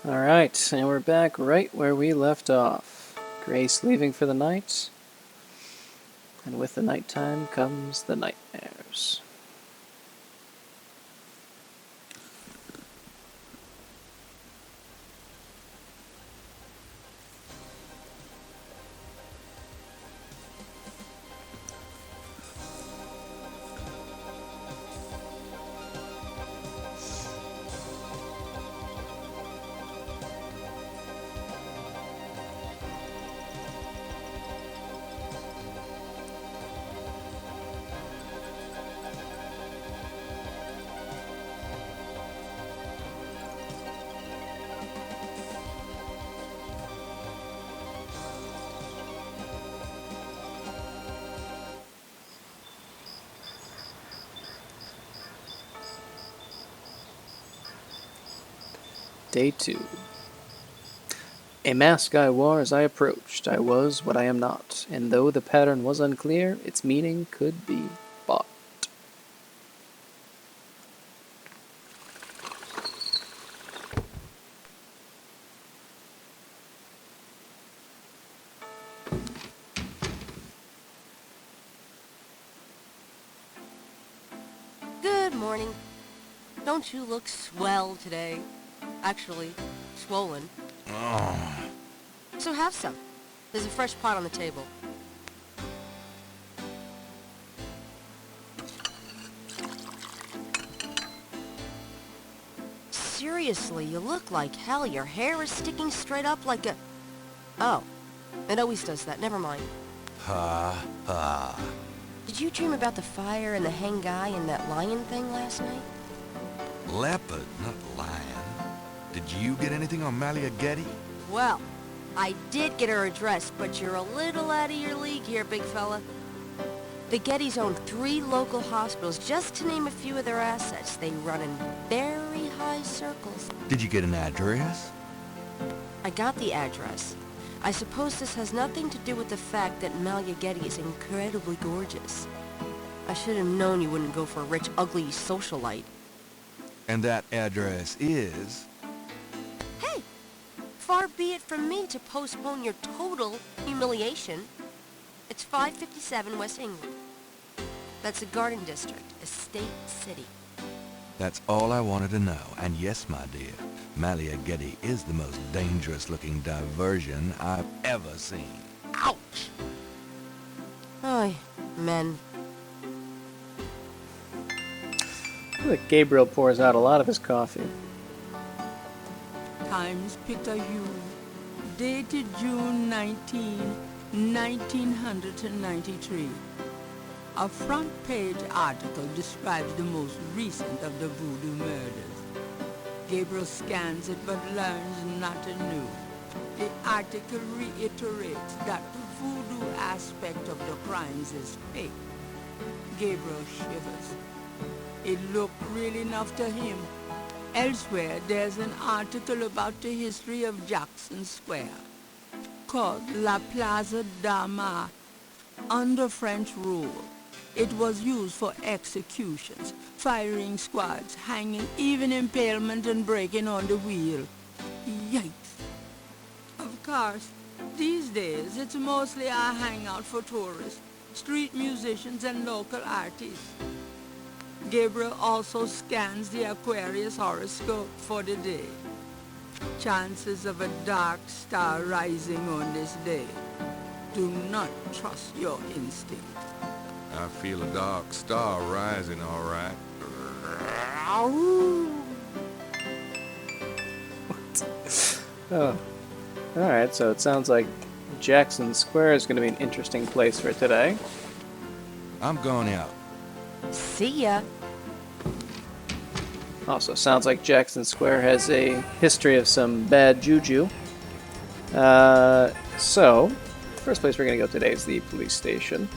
Alright, and we're back right where we left off. Grace leaving for the night, and with the nighttime comes the nightmares. Day 2. A mask I wore as I approached. I was what I am not, and though the pattern was unclear, its meaning could be bought. Good morning. Don't you look swell today? Actually, swollen. Oh. So have some. There's a fresh pot on the table. Seriously, you look like hell. Your hair is sticking straight up like a... Oh, it always does that. Never mind. Ha, ha. Did you dream about the fire and the hang guy and that lion thing last night? Leopard, not lion. Did you get anything on Malia Gedde? Well, I did get her address, but you're a little out of your league here, big fella. The Gettys own 3 local hospitals, just to name a few of their assets. They run in very high circles. Did you get an address? I got the address. I suppose this has nothing to do with the fact that Malia Gedde is incredibly gorgeous. I should have known you wouldn't go for a rich, ugly socialite. And that address is... Hey! Far be it from me to postpone your total humiliation. It's 557 West England. That's the Garden District, Estate City. That's all I wanted to know. And yes, my dear, Malia Gedde is the most dangerous-looking diversion I've ever seen. Ouch! Oy, men. Look, Gabriel pours out a lot of his coffee. Times Picayune, dated June 19, 1993. A front-page article describes the most recent of the Voodoo murders. Gabriel scans it but learns nothing new. The article reiterates that the Voodoo aspect of the crimes is fake. Gabriel shivers. It looked real enough to him. Elsewhere, there's an article about the history of Jackson Square, called La Plaza d'Armas. Under French rule, it was used for executions, firing squads, hanging, even impalement and breaking on the wheel. Yikes. Of course, these days, it's mostly a hangout for tourists, street musicians, and local artists. Gabriel also scans the Aquarius horoscope for the day. Chances of a dark star rising on this day. Do not trust your instinct. I feel a dark star rising, all right. Oh. Alright, so it sounds like Jackson Square is going to be an interesting place for today. I'm going out. See ya. Also, sounds like Jackson Square has a history of some bad juju. So, the first place we're going to go today is the police station.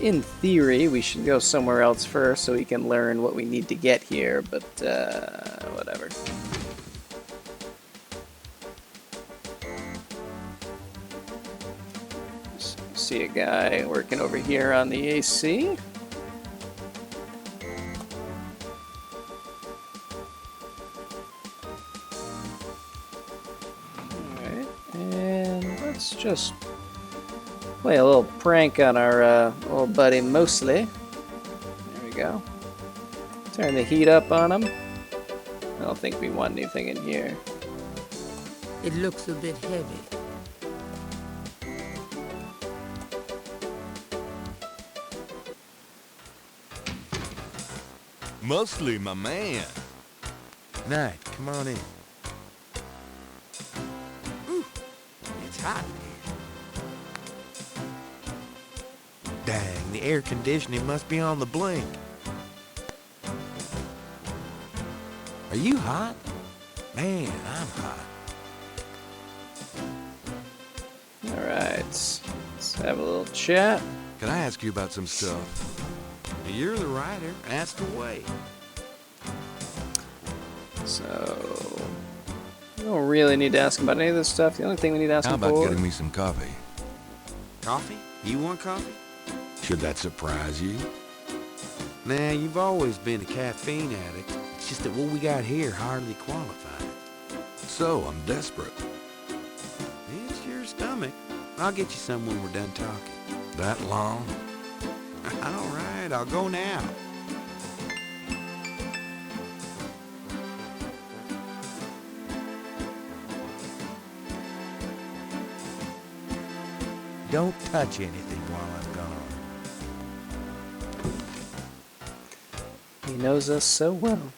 In theory, we should go somewhere else first so we can learn what we need to get here, but, whatever. See a guy working over here on the AC. let's just play a little prank on our old buddy Mostly. There we go. Turn the heat up on him. I don't think we want anything in here. It looks a bit heavy. Mostly my man. Knight, come on in. Ooh, it's hot in here. Dang, the air conditioning must be on the blink. Are you hot? Man, I'm hot. Alright, let's have a little chat. Can I ask you about some stuff? You're the writer. Ask away. So, we don't really need to ask him about any of this stuff. The only thing we need to ask How him about for... getting me some coffee? Coffee? You want coffee? Should that surprise you? Nah, you've always been a caffeine addict. It's just that what we got here hardly qualified. So, I'm desperate. It's your stomach. I'll get you some when we're done talking. That long? All right, I'll go now. Don't touch anything while I'm gone. He knows us so well.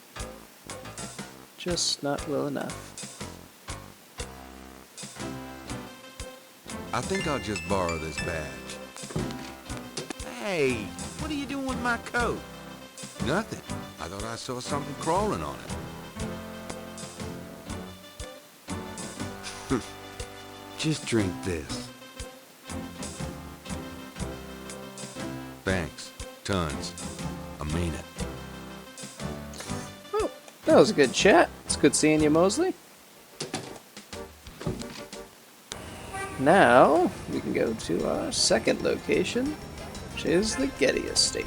Just not well enough. I think I'll just borrow this badge. Hey, what are you doing with my coat? Nothing. I thought I saw something crawling on it. Just drink this. Thanks. Tons. I mean it. Oh, that was a good chat. It's good seeing you, Mosley. Now, we can go to our second location, which is the Gedde Estate.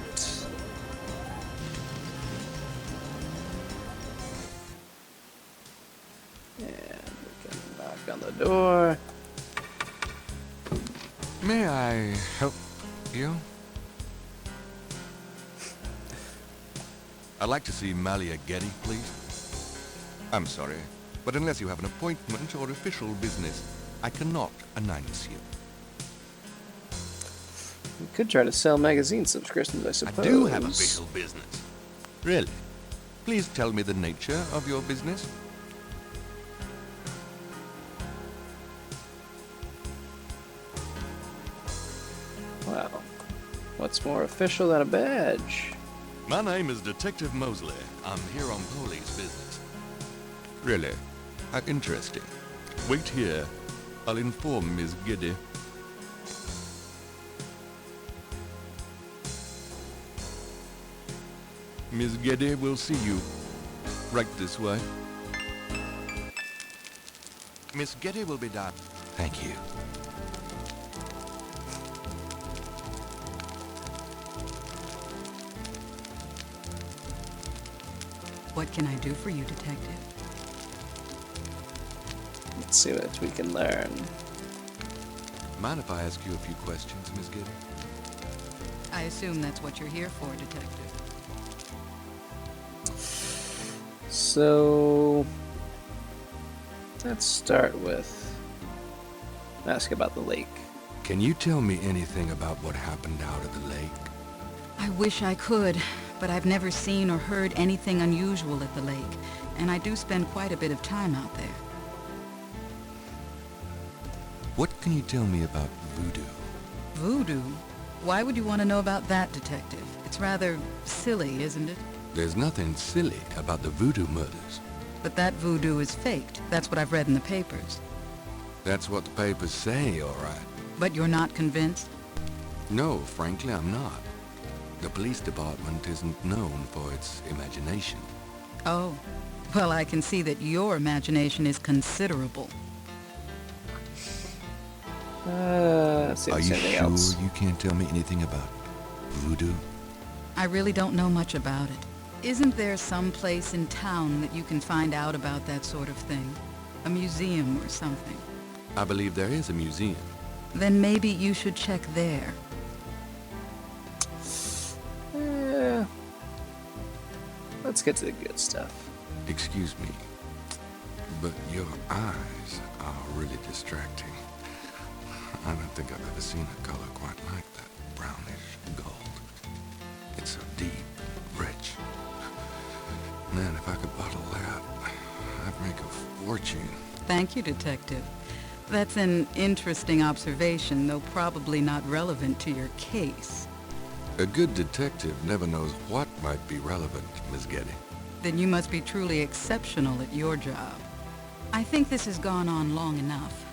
And we can knock on the door. May I help you? I'd like to see Malia Gedde, please. I'm sorry, but unless you have an appointment or official business, I cannot announce you. We could try to sell magazine subscriptions, I suppose. I do have official business. Really? Please tell me the nature of your business. Wow. What's more official than a badge? My name is Detective Mosley. I'm here on police business. Really? How interesting. Wait here. I'll inform Miss Gedde. Miss Gedde will see you. Right this way. Miss Gedde will be down. Thank you. What can I do for you, Detective? Let's see what we can learn. Mind if I ask you a few questions, Miss Gedde? I assume that's what you're here for, Detective. So, let's start with ask about the lake. Can you tell me anything about what happened out at the lake? I wish I could, but I've never seen or heard anything unusual at the lake, and I do spend quite a bit of time out there. What can you tell me about voodoo? Voodoo? Why would you want to know about that, Detective? It's rather silly, isn't it? There's nothing silly about the voodoo murders. But that voodoo is faked. That's what I've read in the papers. That's what the papers say, all right. But you're not convinced? No, frankly, I'm not. The police department isn't known for its imagination. Oh. Well, I can see that your imagination is considerable. Let's see if Are there's you anything sure else. you can't tell me anything about voodoo? I really don't know much about it. Isn't there some place in town that you can find out about that sort of thing? A museum or something? I believe there is a museum. Then maybe you should check there. Let's get to the good stuff. Excuse me, but your eyes are really distracting. I don't think I've ever seen a color quite like that. Brownish gold. It's so deep, rich. Man, if I could bottle that, I'd make a fortune. Thank you, Detective. That's an interesting observation, though probably not relevant to your case. A good detective never knows what might be relevant, Miss Gedde. Then you must be truly exceptional at your job. I think this has gone on long enough.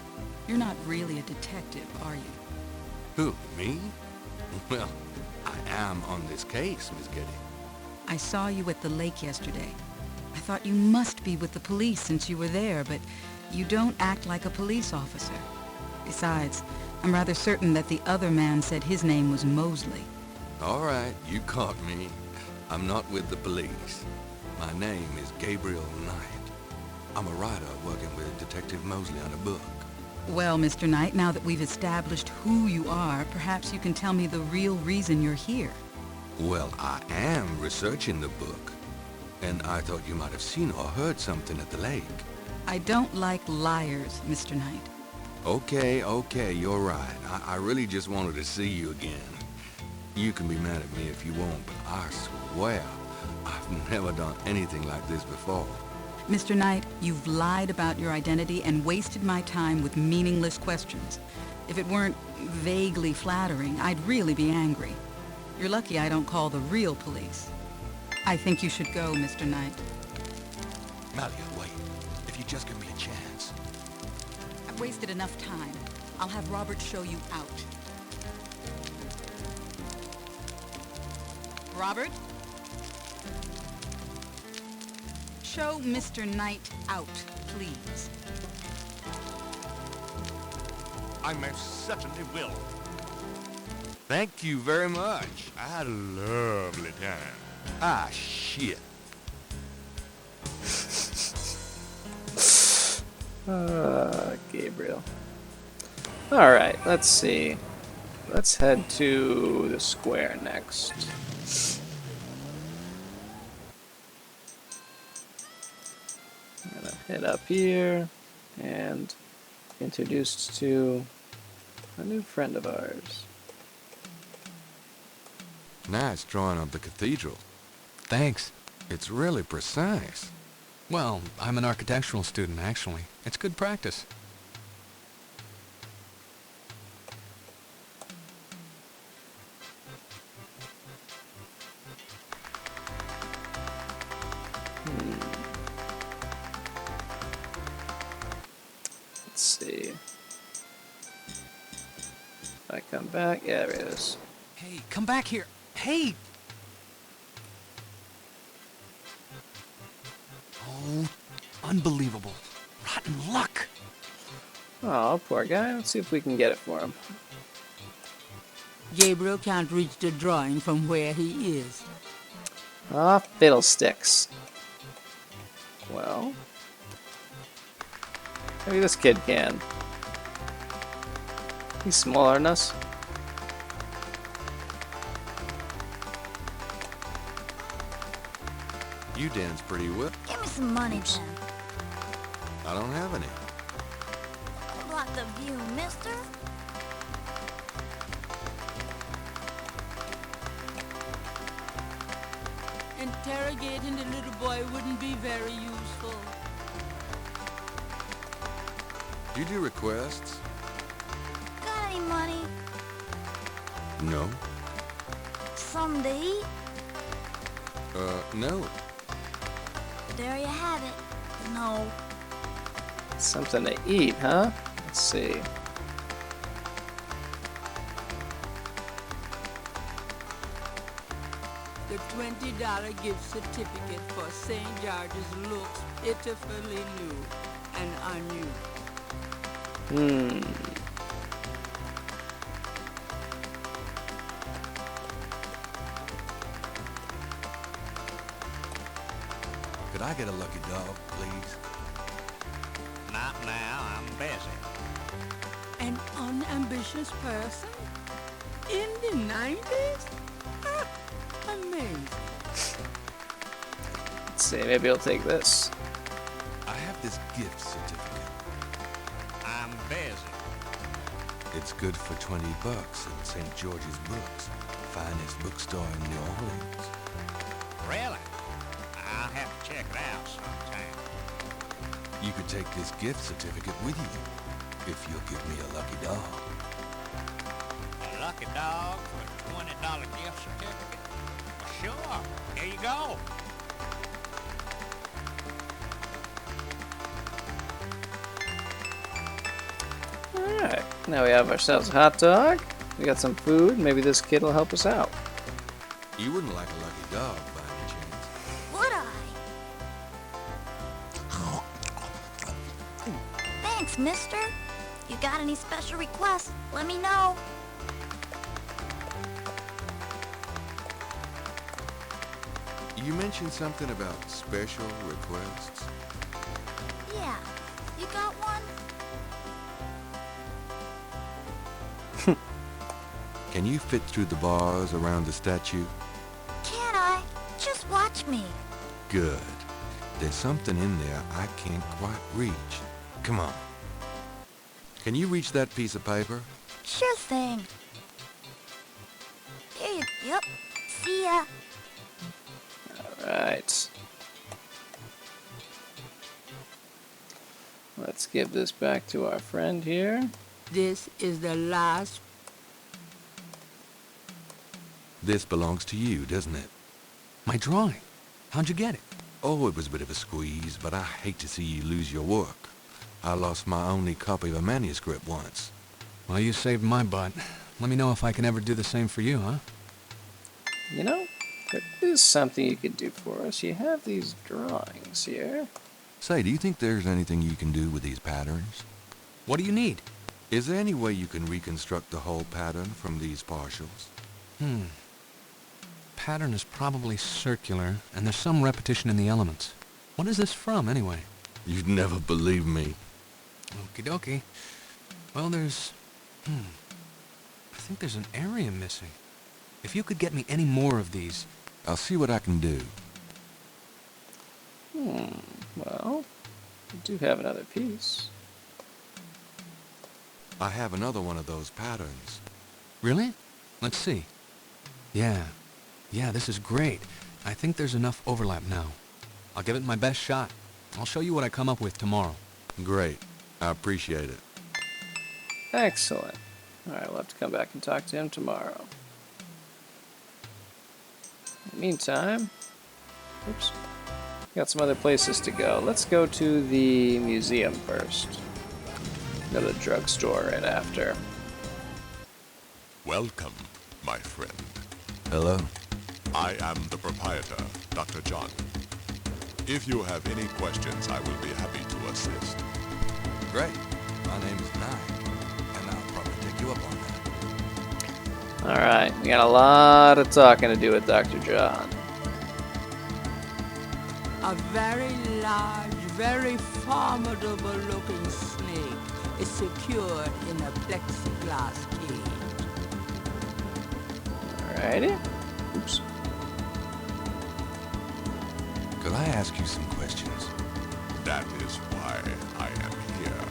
You're not really a detective, are you? Who, me? Well, I am on this case, Miss Gedde. I saw you at the lake yesterday. I thought you must be with the police since you were there, but you don't act like a police officer. Besides, I'm rather certain that the other man said his name was Mosley. All right, you caught me. I'm not with the police. My name is Gabriel Knight. I'm a writer working with Detective Mosley on a book. Well, Mr. Knight, now that we've established who you are, perhaps you can tell me the real reason you're here. Well, I am researching the book, and I thought you might have seen or heard something at the lake. I don't like liars, Mr. Knight. Okay, you're right. I really just wanted to see you again. You can be mad at me if you want, but I swear I've never done anything like this before. Mr. Knight, you've lied about your identity and wasted my time with meaningless questions. If it weren't vaguely flattering, I'd really be angry. You're lucky I don't call the real police. I think you should go, Mr. Knight. Malia, wait. If you just give me a chance. I've wasted enough time. I'll have Robert show you out. Robert? Show Mr. Knight out, please. I most certainly will. Thank you very much. I had a lovely time. Ah, shit. Gabriel. Alright, let's see. Let's head to the square next. I'm gonna head up here and introduced to a new friend of ours. Nice drawing of the cathedral. Thanks. It's really precise. Well, I'm an architectural student, actually. It's good practice. Let's see. If I come back, yeah, there it is. Hey, come back here. Hey! Oh, unbelievable. Rotten luck. Oh, poor guy. Let's see if we can get it for him. Gabriel can't reach the drawing from where he is. Ah, fiddlesticks. Well, maybe this kid can. He's smaller than us. You dance pretty well. Give me some money, then. I don't have any. Don't block the view, mister. Interrogating the little boy wouldn't be very useful. Do you do requests? Got any money? No. Something to eat? No. There you have it. No. Something to eat, huh? Let's see. The $20 gift certificate for St. George's looks pitifully new and unused. Could I get a lucky dog, please? Not now, I'm busy. young, ambitious person? In the 90s? Ah, amazing. Let's see, maybe I'll take this. I have this gift certificate. I'm busy. It's good for $20 at St. George's Books, finest bookstore in New Orleans. Really? I'll have to check it out sometime. You could take this gift certificate with you, if you'll give me a lucky dog. A lucky dog for a $20 gift certificate? Well, sure. Here you go. Alright, now we have ourselves a hot dog. We got some food. Maybe this kid will help us out. You wouldn't like a lucky dog by any chance. Would I? Thanks, mister. You got any special requests? Let me know. You mentioned something about special requests. Yeah. You got one? Can you fit through the bars around the statue? Can I? Just watch me. Good. There's something in there I can't quite reach. Come on. Can you reach that piece of paper? Sure thing. Here you... Yep. See ya. Alright. Let's give this back to our friend here. This is the last. This belongs to you, doesn't it? My drawing. How'd you get it? Oh, it was a bit of a squeeze, but I hate to see you lose your work. I lost my only copy of a manuscript once. Well, you saved my butt. Let me know if I can ever do the same for you, huh? You know, there is something you could do for us. You have these drawings here. Say, do you think there's anything you can do with these patterns? What do you need? Is there any way you can reconstruct the whole pattern from these partials? Pattern is probably circular, and there's some repetition in the elements. What is this from, anyway? You'd never believe me. Okie dokie. Well, there's... I think there's an area missing. If you could get me any more of these... I'll see what I can do. Well, we do have another piece. I have another one of those patterns. Really? Let's see. Yeah, this is great. I think there's enough overlap now. I'll give it my best shot. I'll show you what I come up with tomorrow. Great. I appreciate it. Excellent. Alright, we'll have to come back and talk to him tomorrow. In the meantime, oops, got some other places to go. Let's go to the museum first. Go to the drugstore right after. Welcome, my friend. Hello? I am the proprietor, Dr. John. If you have any questions, I will be happy to assist. Great. My name is Nye, and I'll probably take you up on that. Alright, we got a lot of talking to do with Dr. John. A very large, very formidable looking snake is secured in a plexiglass cage. Alrighty. Oops. Could I ask you some questions? That is why I am here.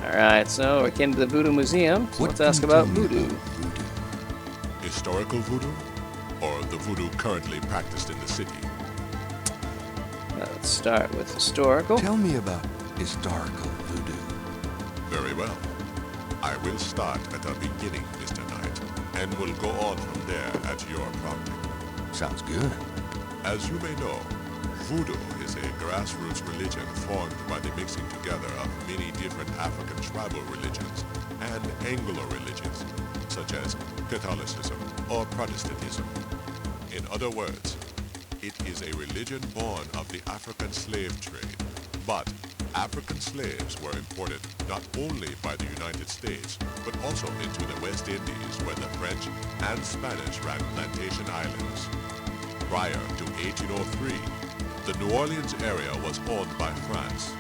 Alright, so we came to the Voodoo Museum, so let's ask about voodoo. Historical voodoo? Or the voodoo currently practiced in the city? Let's start with historical. Tell me about historical voodoo. Very well. I will start at the beginning, Mr. Knight, and will go on from there at your prompting. Sounds good. As you may know, voodoo is a grassroots religion formed by the mixing together of many different African tribal religions and Anglo religions, such as Catholicism or Protestantism. In other words, it is a religion born of the African slave trade, but African slaves were imported not only by the United States, but also into the West Indies, where the French and Spanish ran plantation islands. Prior to 1803, the New Orleans area was owned by France.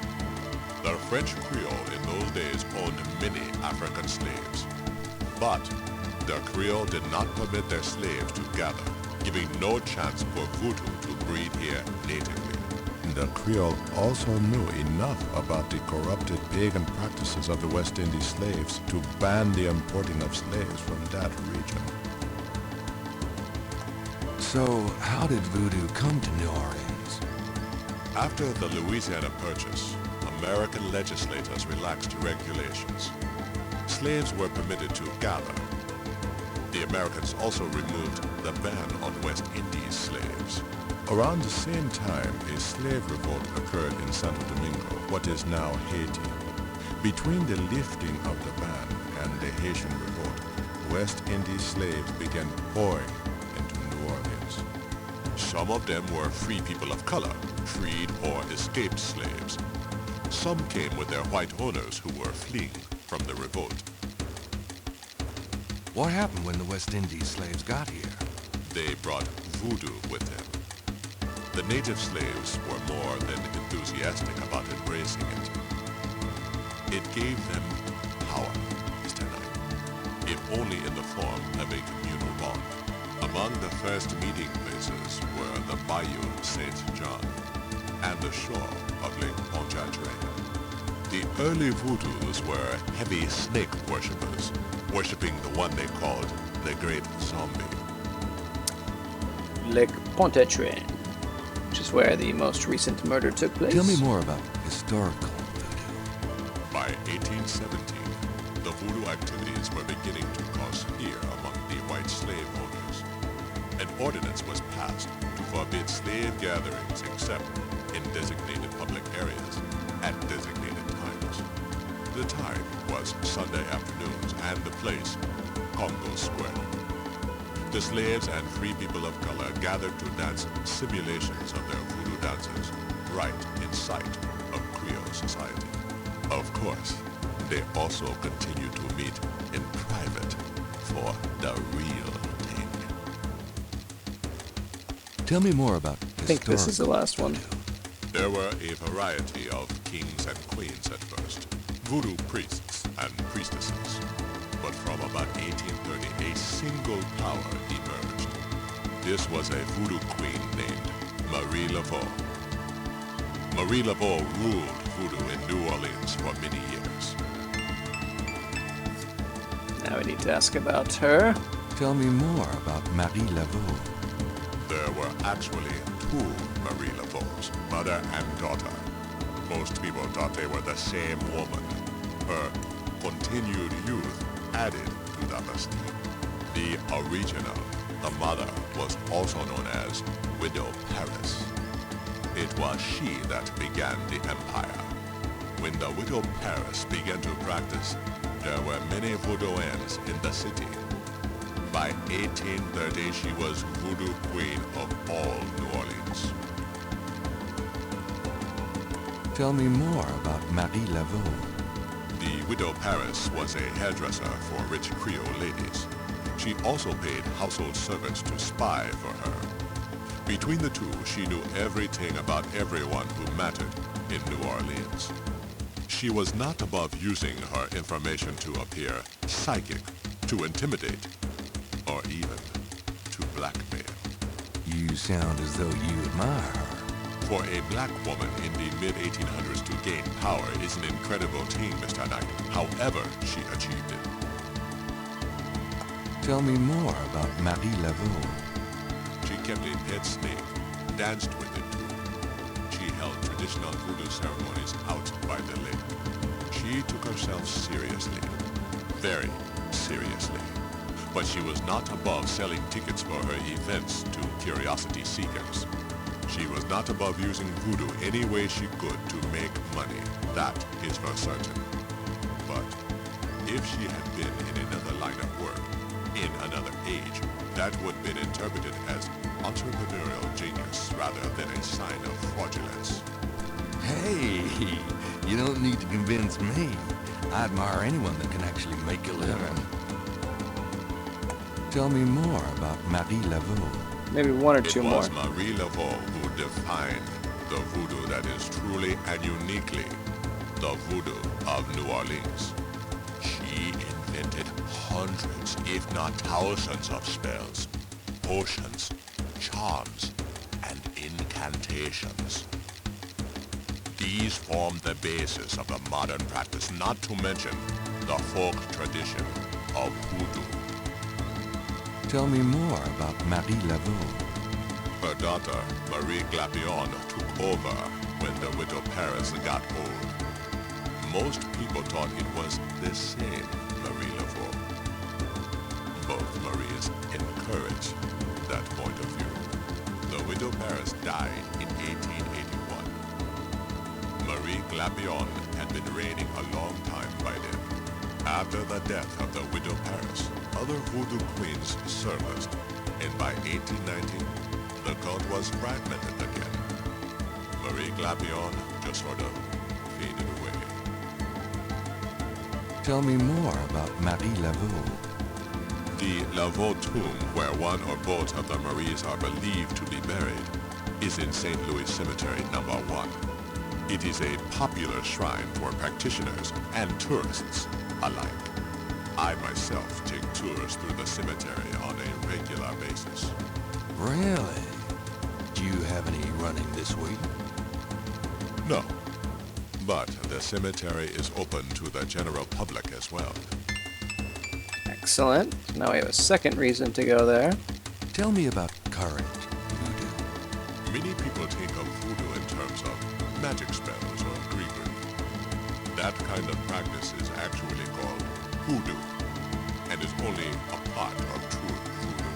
The French Creole in those days owned many African slaves. But the Creole did not permit their slaves to gather, giving no chance for Voodoo to breed here natively. The Creole also knew enough about the corrupted pagan practices of the West Indies slaves to ban the importing of slaves from that region. So, how did Voodoo come to New Orleans? After the Louisiana Purchase, American legislators relaxed regulations. Slaves were permitted to gather. The Americans also removed the ban on West Indies slaves. Around the same time, a slave revolt occurred in Santo Domingo, what is now Haiti. Between the lifting of the ban and the Haitian revolt, West Indies slaves began pouring into New Orleans. Some of them were free people of color, freed or escaped slaves. Some came with their white owners who were fleeing from the revolt. What happened when the West Indies slaves got here? They brought voodoo with them. The native slaves were more than enthusiastic about embracing it. It gave them power, Mr. Knight, if only in the form of a communal bond. Among the first meeting places were the Bayou Saint John and the shore of Lake Pontchartrain. The early Voodoos were heavy snake worshippers, worshipping the one they called the Great Zombie. Lake Pontchartrain, which is where the most recent murder took place. Tell me more about historical Voodoo. By 1817, the Voodoo activities were beginning to cause fear among the white slave owners. An ordinance was passed to forbid slave gatherings except in designated public areas at designated times. The time was Sunday afternoons and the place, Congo Square. The slaves and free people of color gathered to dance simulations of their voodoo dances right in sight of Creole society. Of course, they also continued to meet in private for the real thing. Tell me more about I think this is the last one. There were a variety of kings and queens at first, voodoo priests and priestesses. But from about 1830, a single power emerged. This was a voodoo queen named Marie Laveau. Marie Laveau ruled voodoo in New Orleans for many years. Now we need to ask about her. Tell me more about Marie Laveau. There were actually two Marie Laveaux, mother and daughter. Most people thought they were the same woman. Her continued youth added to that mystique. The original, the mother, was also known as Widow Paris. It was she that began the empire. When the Widow Paris began to practice, there were many Voodooans in the city. By 1830, she was Voodoo Queen of all New Orleans. Tell me more about Marie Laveau. The Widow Paris was a hairdresser for rich Creole ladies. She also paid household servants to spy for her. Between the two, she knew everything about everyone who mattered in New Orleans. She was not above using her information to appear psychic, to intimidate, or even to blackmail. You sound as though you admire her. For a black woman in the mid-1800s to gain power is an incredible thing, Mr. Knight. However, she achieved it. Tell me more about Marie Laveau. She kept a pet snake, danced with it too. She held traditional voodoo ceremonies out by the lake. She took herself seriously, very seriously. But she was not above selling tickets for her events to curiosity seekers. She was not above using voodoo any way she could to make money. That is for certain. But if she had been in another line of work, in another age, that would have been interpreted as entrepreneurial genius rather than a sign of fraudulence. Hey, you don't need to convince me. I admire anyone that can actually make a living. Tell me more about Marie Laveau. Maybe one or two more. It was Marie Laveau who defined the voodoo that is truly and uniquely the Voodoo of New Orleans. She invented hundreds, if not thousands of spells, potions, charms, and incantations. These form the basis of the modern practice, not to mention the folk tradition of Voodoo. Tell me more about Marie Laveau. Her daughter, Marie Glapion, took over when the widow Paris got old. Most people thought it was the same Marie Laveau. Both Maries encouraged that point of view. The widow Paris died in 1881. Marie Glapion had been reigning a long time by then. After the death of the widow Paris, other voodoo queens surfaced, and by 1890, the cult was fragmented again. Marie Glapion just sort of faded away. Tell me more about Marie Laveau. The Laveau tomb, where one or both of the Maries are believed to be buried, is in St. Louis Cemetery No. 1. It is a popular shrine for practitioners and tourists alike. I myself take tours through the cemetery on a regular basis. Really? Do you have any running this week? No, but the cemetery is open to the general public as well. Excellent. Now we have a second reason to go there. Tell me about current voodoo. Many people think of voodoo in terms of magic spells or grigri. That kind of practice is actually called voodoo, and is only a part of true voodoo.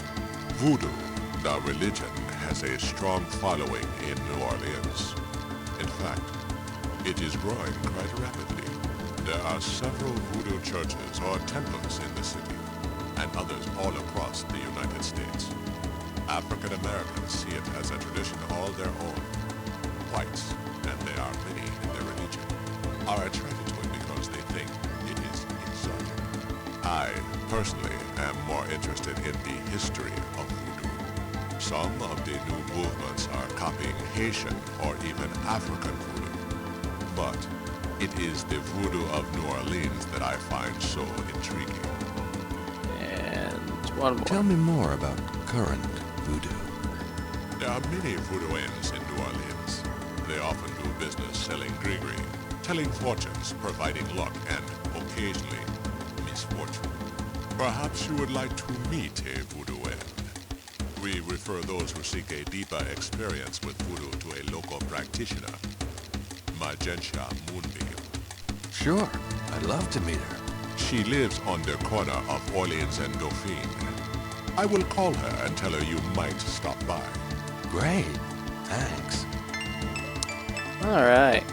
Voodoo, the religion, has a strong following in New Orleans. In fact, it is growing quite rapidly. There are several voodoo churches or temples in the city, and others all across the United States. African Americans see it as a tradition all their own. Whites, and there are many in their religion, are attracted to it because they think it is exotic. I, personally, am more interested in the history of voodoo. Some of the new movements are copying Haitian or even African voodoo. But it is the voodoo of New Orleans that I find so intriguing. And one more. Tell me more about current voodoo. There are many voodooians in New Orleans. They often do business selling grigri, telling fortunes, providing luck, and occasionally misfortune. Perhaps you would like to meet a voodooian. We refer those who seek a deeper experience with voodoo to a local practitioner, Magentia Moonbeam. Sure, I'd love to meet her. She lives on the corner of Orleans and Dauphine. I will call her and tell her you might stop by. Great, thanks. Alright.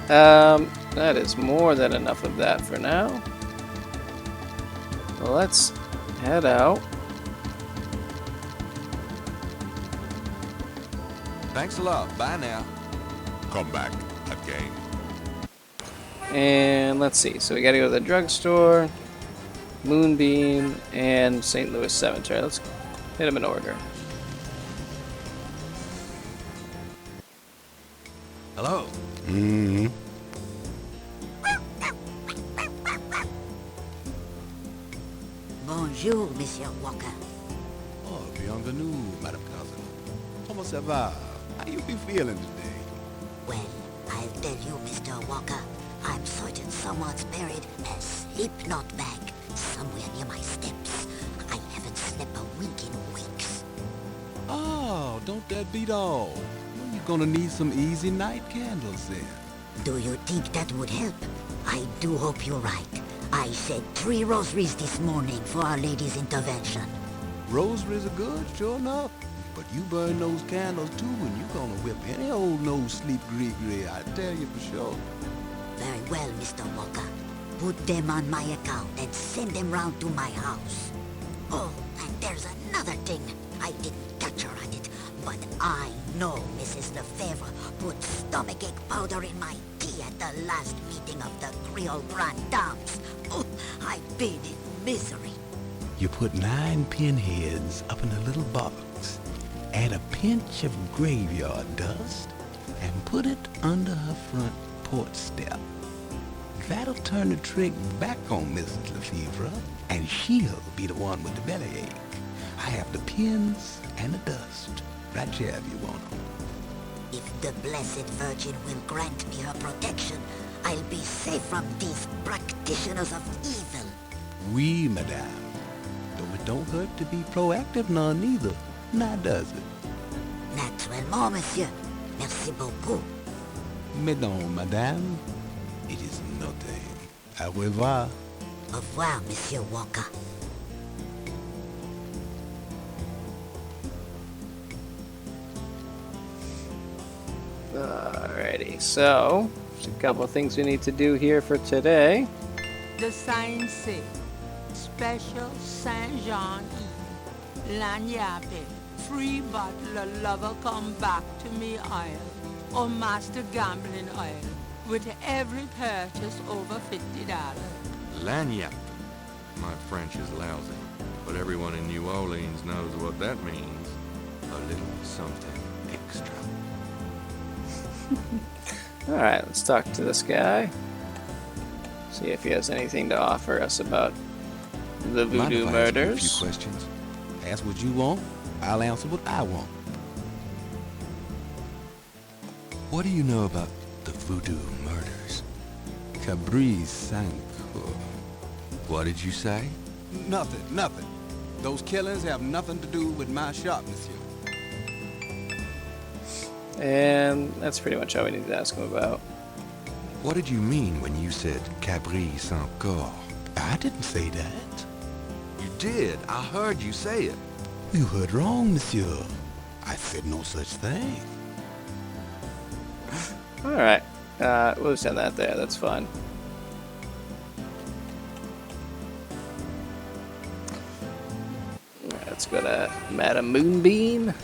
That is more than enough of that for now. Well, let's head out. Thanks a lot. Bye now. Come back again. And let's see. So we gotta go to the drugstore, Moonbeam, and St. Louis Cemetery. Let's hit them in order. Hello. Mm-hmm. Bonjour, Monsieur Walker. Oh, bienvenue, Madame Cousin. Comment ça va? How you be feeling today? Well, I'll tell you, Mr. Walker, I'm certain someone's buried a slip-knot bag somewhere near my steps. I haven't slept a week in weeks. Oh, don't that beat all? Well, you're gonna need some easy night candles then. Do you think that would help? I do hope you're right. I said 3 rosaries this morning for Our Lady's intervention. Rosaries are good, sure enough. But you burn those candles too, and you're gonna whip any old no-sleep gree-gree, I tell you for sure. Very well, Mr. Walker. Put them on my account and send them round to my house. Oh, and there's another thing. I didn't catch her at it, but I know Mrs. Lefebvre put stomachache powder in my tea at the last meeting of the Creole Grand Dames. Oh, I've been in misery. You put 9 pinheads up in a little box, add a pinch of graveyard dust, and put it under her front porch step. That'll turn the trick back on Mrs. Lefevre, and she'll be the one with the bellyache. I have the pins and the dust. Right here if you want them. If the Blessed Virgin will grant me her protection, I'll be safe from these practitioners of evil. Oui, madame. Though it don't hurt to be proactive none neither. Now does it? Naturellement, monsieur. Merci beaucoup. Mais non, madame. It is nothing. Au revoir. Au revoir, Monsieur Walker. Alrighty, so there's a couple of things we need to do here for today. The sign say, Special Saint Jean Eve, Lagnappe, free bottle of lover come back to me oil, or master gambling oil, with every purchase over $50. Lagniappe. My French is lousy, but everyone in New Orleans knows what that means. A little something extra. Alright, let's talk to this guy. See if he has anything to offer us about the Mind Voodoo if I ask you a murders. few questions? Ask what you want. I'll answer what I want. What do you know about the Voodoo murders? Cabri Sanko. What did you say? Nothing. Those killings have nothing to do with my shop, monsieur. And that's pretty much all we need to ask him about. What did you mean when you said Cabri Sanko? I didn't say that. You did. I heard you say it. You heard wrong, monsieur. I said no such thing. Alright, we'll send that there, that's fine. Alright, let's go to Madam Moonbeam.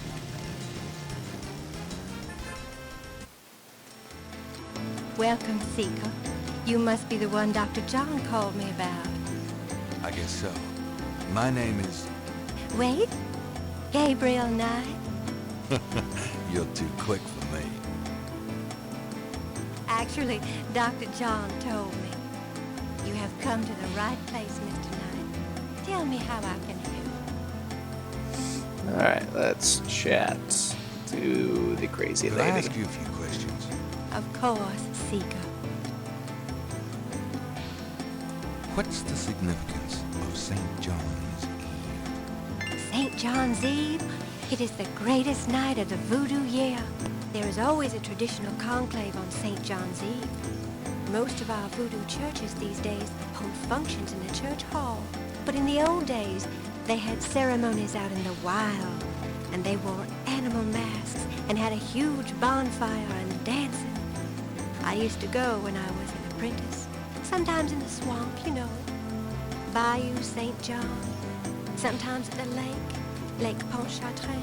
Welcome, Seeker. You must be the one Dr. John called me about. I guess so. My name is... Wait, Gabriel Knight? You're too quick for me. Actually, Dr. John told me. You have come to the right place, Mr. Knight. Tell me how I can help. Alright, let's chat to the crazy Could I lady. ask you a few questions? Of course, Seeker. What's the significance of St. John's Eve? St. John's Eve? It is the greatest night of the Voodoo year. There is always a traditional conclave on St. John's Eve. Most of our Voodoo churches these days hold functions in the church hall. But in the old days, they had ceremonies out in the wild, and they wore animal masks and had a huge bonfire and dancing. I used to go when I was an apprentice, sometimes in the swamp, you know, Bayou St. John, sometimes at the lake, Lake Pontchartrain.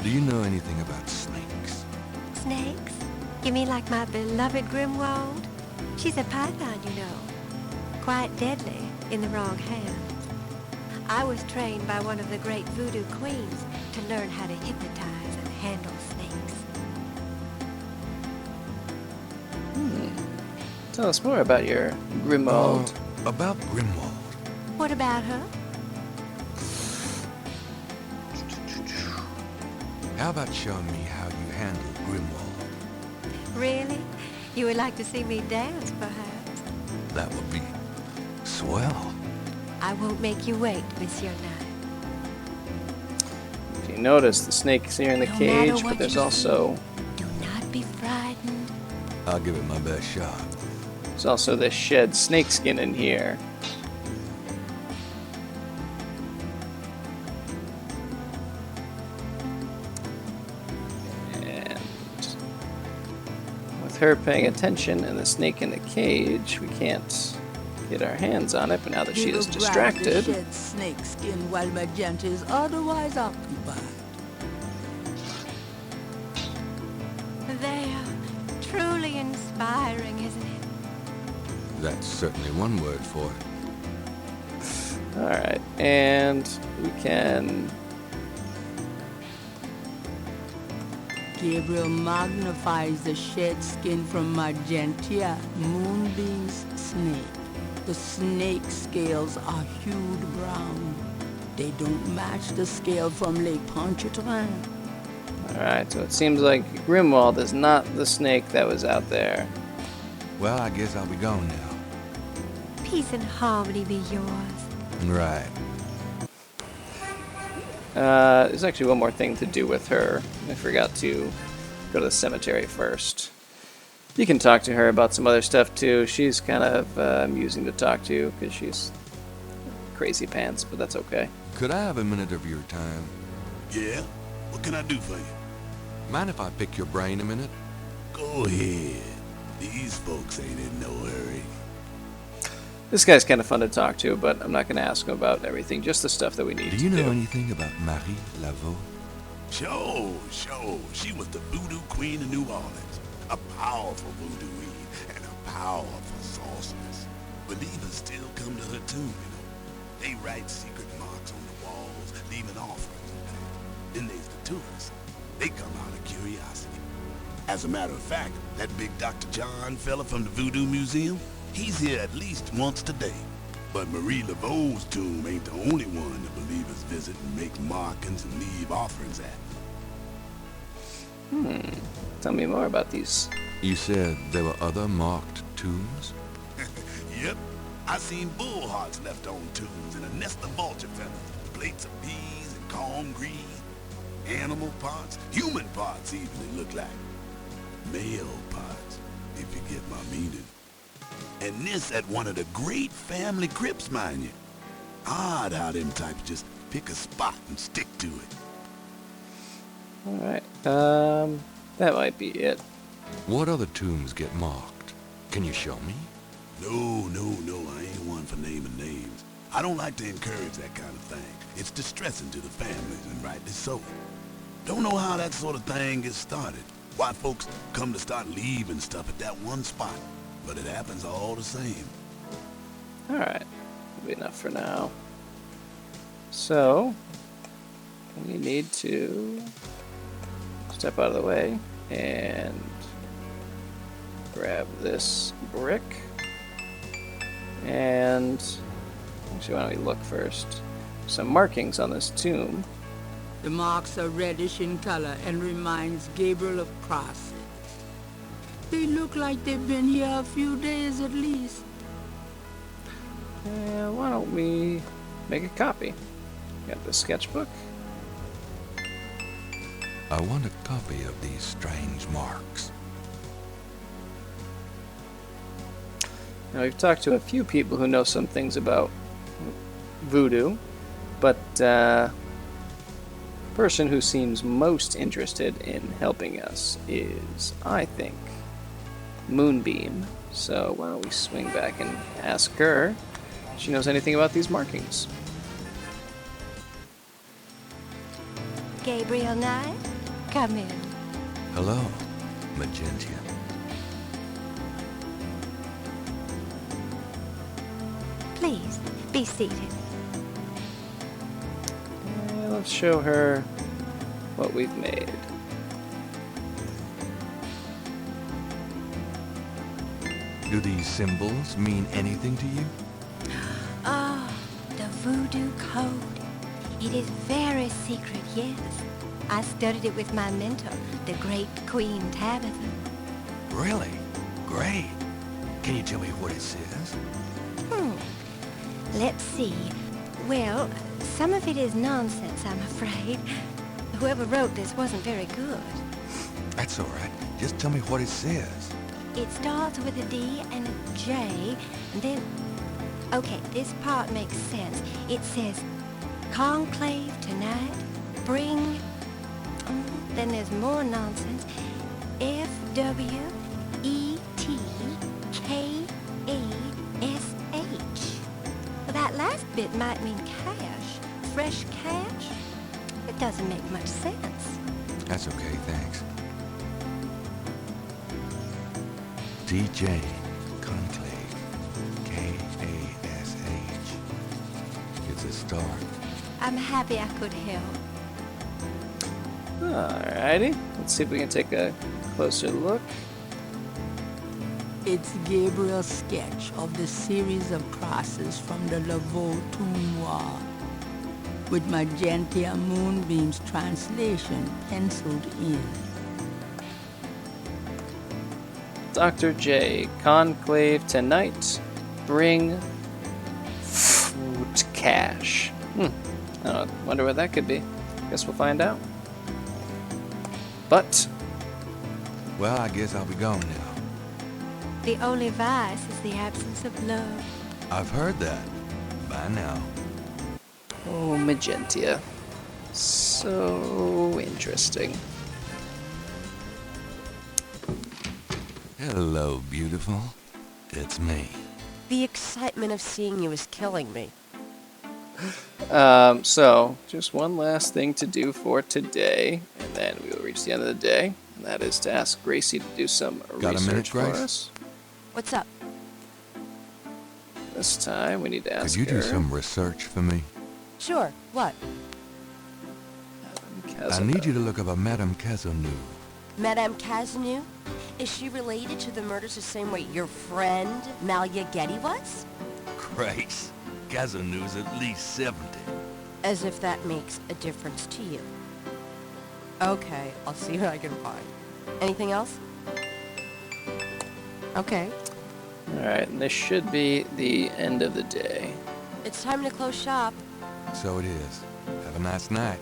Do you know anything about snakes? Snakes? You mean like my beloved Grimwald? She's a python, you know. Quite deadly in the wrong hands. I was trained by one of the great voodoo queens to learn how to hypnotize and handle snakes. Tell us more about your Grimwald. About Grimwald. What about her? How about showing me how you handle Grimwald? Really? You would like to see me dance, perhaps? That would be swell. I won't make you wait, Monsieur Knight. If you notice, the snake's here in the No cage, matter but what there's you also Do not be frightened. I'll give it my best shot. there's also this shed snakeskin in here. And with her paying attention and the snake in the cage, we can't get our hands on it, but now that she is distracted, Shed snake skin while Magenta is otherwise occupied. They are truly inspiring, isn't it? That's certainly one word for it. alright, and we can Gabriel magnifies the shed skin from Magentia, Moonbeam's snake. The snake scales are hued brown. They don't match the scale from Lake Pontchartrain. Alright, so it seems like Grimwald is not the snake that was out there. Well, I guess I'll be going now. Peace and harmony be yours. Right. There's actually one more thing to do with her. I forgot to go to the cemetery first. You can talk to her about some other stuff too. She's kind of amusing to talk to because she's crazy pants, but that's okay. Could I have a minute of your time? Yeah? What can I do for you? Mind if I pick your brain a minute? Go ahead. These folks ain't in no hurry. This guy's kind of fun to talk to, but I'm not going to ask him about everything, just the stuff that we need to do. Do you know anything about Marie Laveau? Sure. She was the voodoo queen of New Orleans. A powerful voodooine and a powerful sorceress. Believers still come to her tomb, you know. They write secret marks on the walls, leaving offerings in there. Then there's the tourists. They come out of curiosity. As a matter of fact, that big Dr. John fella from the Voodoo Museum, he's here at least once today. But Marie Laveau's tomb ain't the only one the believers visit and make markings and leave offerings at. Tell me more about these. You said there were other marked tombs? Yep. I seen bull hearts left on tombs and a nest of vulture feathers, plates of peas and corn green, animal parts, human parts even, it looked like. Male parts, if you get my meaning. And this at one of the great family crypts, mind you. Odd how them types just pick a spot and stick to it. Alright, that might be it. What other tombs get marked? Can you show me? No, I ain't one for naming names. I don't like to encourage that kind of thing. It's distressing to the families, and rightly so. Don't know how that sort of thing gets started. Why folks come to start leaving stuff at that one spot. But it happens all the same. Alright, that'll be enough for now. So, we need to step out of the way and grab this brick. And actually, why don't we look first? Some markings on this tomb. The marks are reddish in color and reminds Gabriel of crosses. They look like they've been here a few days at least. Why don't we make a copy? Got the sketchbook. I want a copy of these strange marks. Now, we've talked to a few people who know some things about voodoo, but the person who seems most interested in helping us is, I think, Moonbeam. So why don't we swing back and ask her if she knows anything about these markings. Gabriel Knight, come in. Hello, Magentia. Please, be seated. Let's show her what we've made. Do these symbols mean anything to you? Ah, the voodoo code. It is very secret, yes. I studied it with my mentor, the great Queen Tabitha. Really? Great. Can you tell me what it says? Let's see. Well, some of it is nonsense, I'm afraid. Whoever wrote this wasn't very good. That's all right. Just tell me what it says. It starts with a D and a J, and then... Okay, this part makes sense. It says, conclave tonight, bring... Then there's more nonsense. F-W-E-T-K-A-S-H. Well, that last bit might mean cash. Fresh cash? It doesn't make much sense. That's okay, thanks. DJ Conclave, K-A-S-H. It's a start. I'm happy I could help. Alrighty, Let's see if we can take a closer look. It's Gabriel's sketch of the series of crosses from the Laveau Tournois, with magenta moonbeams translation penciled in. Dr. J, conclave tonight. Bring food cash. I wonder what that could be. Guess we'll find out. But Well, I guess I'll be gone now. The only vice is the absence of love. I've heard that. Bye now. oh, magenta. So interesting. Hello, beautiful. It's me. The excitement of seeing you is killing me. So, just one last thing to do for today, and then we will reach the end of the day, and that is to ask Gracie to do some Got a minute, research for Grace? us. What's up? This time, we need to ask Could you do her. some research for me? Sure, what? I need you to look up a Madame Cazeneuve. Madame Cazeneuve? Is she related to the murders the same way your friend, Malia Gedde, was? Grace, Cazeneuve's at least 70. As if that makes a difference to you. Okay, I'll see what I can find. Anything else? Okay. Alright, and this should be the end of the day. It's time to close shop. So it is. Have a nice night.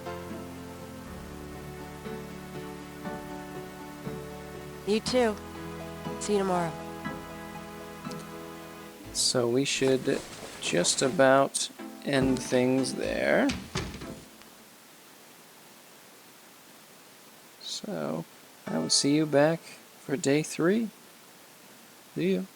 You too. See you tomorrow. So we should just about end things there. So I will see you back for day 3. See you.